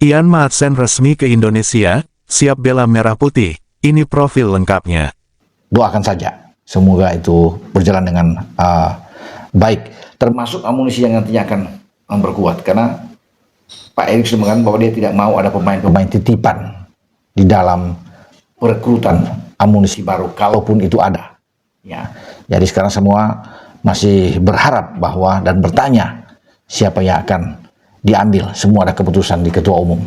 Ian Maatsen resmi ke Indonesia, siap bela merah putih. Ini profil lengkapnya. Doakan saja, semoga itu berjalan dengan baik. Termasuk amunisi yang nantinya akan memperkuat. Karena Pak Erik sudah mengatakan bahwa dia tidak mau ada pemain-pemain titipan di dalam perekrutan amunisi baru, kalaupun itu ada. Ya, jadi sekarang semua masih berharap bahwa dan bertanya siapa yang akan diambil. Semua ada keputusan di ketua umum.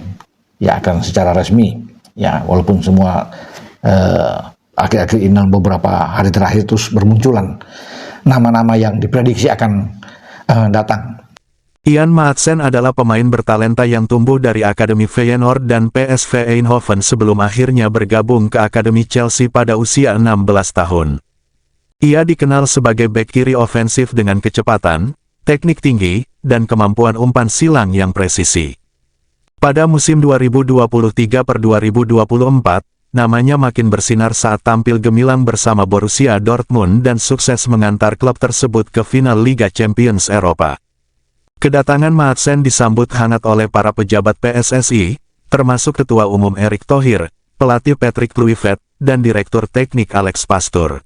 Ya akan secara resmi. Ya walaupun semua akhir-akhir ini beberapa hari terakhir terus bermunculan nama-nama yang diprediksi akan datang. Ian Maatsen adalah pemain bertalenta yang tumbuh dari Akademi Feyenoord dan PSV Eindhoven sebelum akhirnya bergabung ke Akademi Chelsea pada usia 16 tahun. Ia dikenal sebagai bek kiri ofensif dengan kecepatan, teknik tinggi, dan kemampuan umpan silang yang presisi. Pada musim 2023/2024, namanya makin bersinar saat tampil gemilang bersama Borussia Dortmund dan sukses mengantar klub tersebut ke final Liga Champions Eropa. Kedatangan Maatsen disambut hangat oleh para pejabat PSSI, termasuk Ketua Umum Erick Thohir, pelatih Patrick Kluivert, dan Direktur Teknik Alex Pastoor.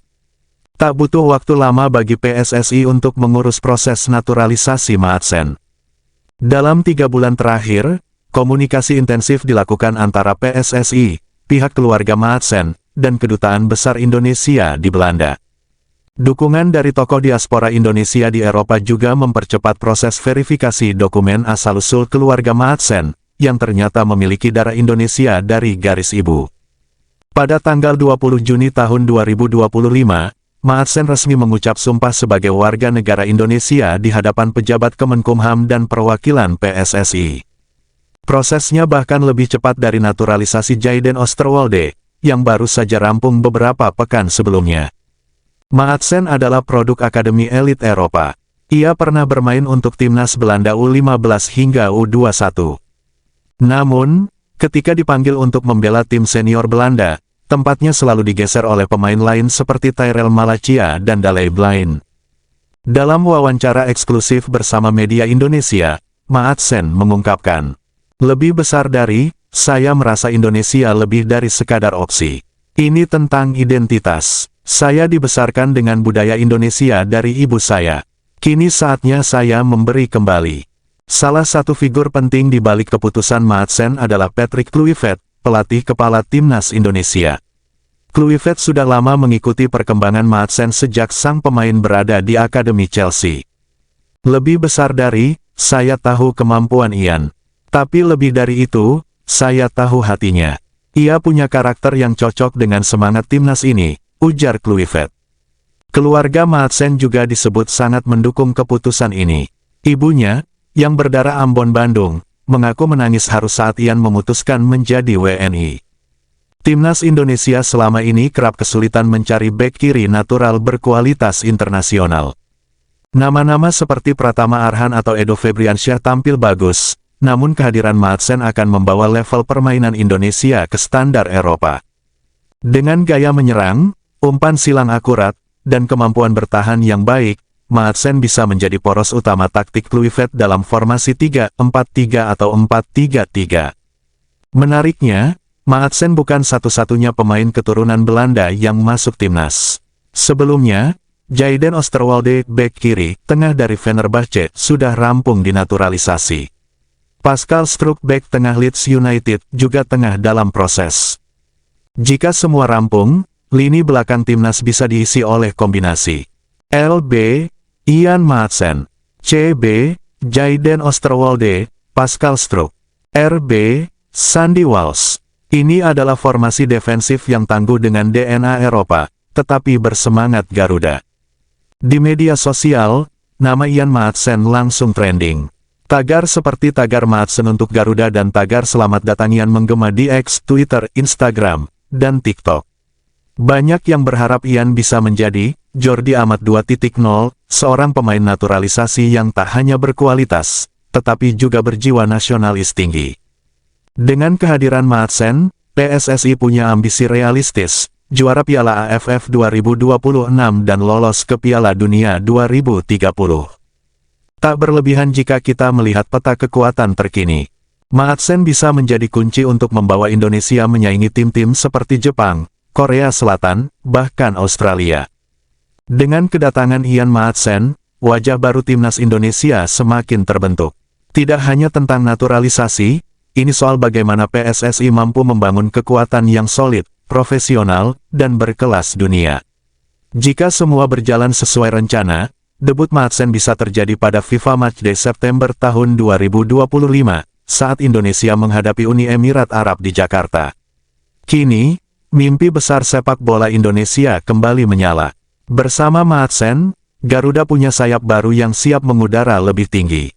Tak butuh waktu lama bagi PSSI untuk mengurus proses naturalisasi Maatsen. Dalam 3 bulan terakhir, komunikasi intensif dilakukan antara PSSI, pihak keluarga Maatsen, dan Kedutaan Besar Indonesia di Belanda. Dukungan dari tokoh diaspora Indonesia di Eropa juga mempercepat proses verifikasi dokumen asal-usul keluarga Maatsen, yang ternyata memiliki darah Indonesia dari garis ibu. Pada tanggal 20 Juni tahun 2025, Maatsen resmi mengucap sumpah sebagai warga negara Indonesia di hadapan pejabat Kemenkumham dan perwakilan PSSI. Prosesnya bahkan lebih cepat dari naturalisasi Jayden Oosterwolde, yang baru saja rampung beberapa pekan sebelumnya. Maatsen adalah produk Akademi Elit Eropa. Ia pernah bermain untuk timnas Belanda U15 hingga U21. Namun, ketika dipanggil untuk membela tim senior Belanda, tempatnya selalu digeser oleh pemain lain seperti Tyrell Malacia dan Daley Blind. Dalam wawancara eksklusif bersama media Indonesia, Maatsen mengungkapkan, "Lebih besar dari, saya merasa Indonesia lebih dari sekadar opsi. Ini tentang identitas. Saya dibesarkan dengan budaya Indonesia dari ibu saya. Kini saatnya saya memberi kembali." Salah satu figur penting di balik keputusan Maatsen adalah Patrick Kluivert, pelatih kepala timnas Indonesia. Kluivert sudah lama mengikuti perkembangan Maatsen sejak sang pemain berada di Akademi Chelsea. "Lebih besar dari, saya tahu kemampuan Ian. Tapi lebih dari itu, saya tahu hatinya. Ia punya karakter yang cocok dengan semangat timnas ini," ujar Kluivert. Keluarga Maatsen juga disebut sangat mendukung keputusan ini. Ibunya, yang berdarah Ambon Bandung, mengaku menangis haru saat Ian memutuskan menjadi WNI. Timnas Indonesia selama ini kerap kesulitan mencari bek kiri natural berkualitas internasional. Nama-nama seperti Pratama Arhan atau Edo Febriansyah tampil bagus, namun kehadiran Maatsen akan membawa level permainan Indonesia ke standar Eropa. Dengan gaya menyerang, umpan silang akurat, dan kemampuan bertahan yang baik, Maatsen bisa menjadi poros utama taktik Kluivert dalam formasi 3-4-3 atau 4-3-3. Menariknya, Maatsen bukan satu-satunya pemain keturunan Belanda yang masuk timnas. Sebelumnya, Jayden Oosterwolde, bek kiri tengah dari Fenerbahce, sudah rampung dinaturalisasi. Pascal Struijk, bek tengah Leeds United, juga tengah dalam proses. Jika semua rampung, lini belakang timnas bisa diisi oleh kombinasi LB, Ian Maatsen, CB, Jayden Oosterwolde, Pascal Struijk, RB, Sandy Walsh. Ini adalah formasi defensif yang tangguh dengan DNA Eropa, tetapi bersemangat Garuda. Di media sosial, nama Ian Maatsen langsung trending. Tagar seperti tagar Maatsen untuk Garuda dan tagar selamat datang Ian menggema di X, Twitter, Instagram, dan TikTok. Banyak yang berharap Ian bisa menjadi Jordi Amat 2.0, seorang pemain naturalisasi yang tak hanya berkualitas, tetapi juga berjiwa nasionalis tinggi. Dengan kehadiran Maatsen, PSSI punya ambisi realistis, juara Piala AFF 2026 dan lolos ke Piala Dunia 2030. Tak berlebihan jika kita melihat peta kekuatan terkini. Maatsen bisa menjadi kunci untuk membawa Indonesia menyaingi tim-tim seperti Jepang, Korea Selatan, bahkan Australia. Dengan kedatangan Ian Maatsen, wajah baru timnas Indonesia semakin terbentuk. Tidak hanya tentang naturalisasi, ini soal bagaimana PSSI mampu membangun kekuatan yang solid, profesional, dan berkelas dunia. Jika semua berjalan sesuai rencana, debut Maatsen bisa terjadi pada FIFA Matchday September tahun 2025, saat Indonesia menghadapi Uni Emirat Arab di Jakarta. Kini, mimpi besar sepak bola Indonesia kembali menyala. Bersama Maatsen, Garuda punya sayap baru yang siap mengudara lebih tinggi.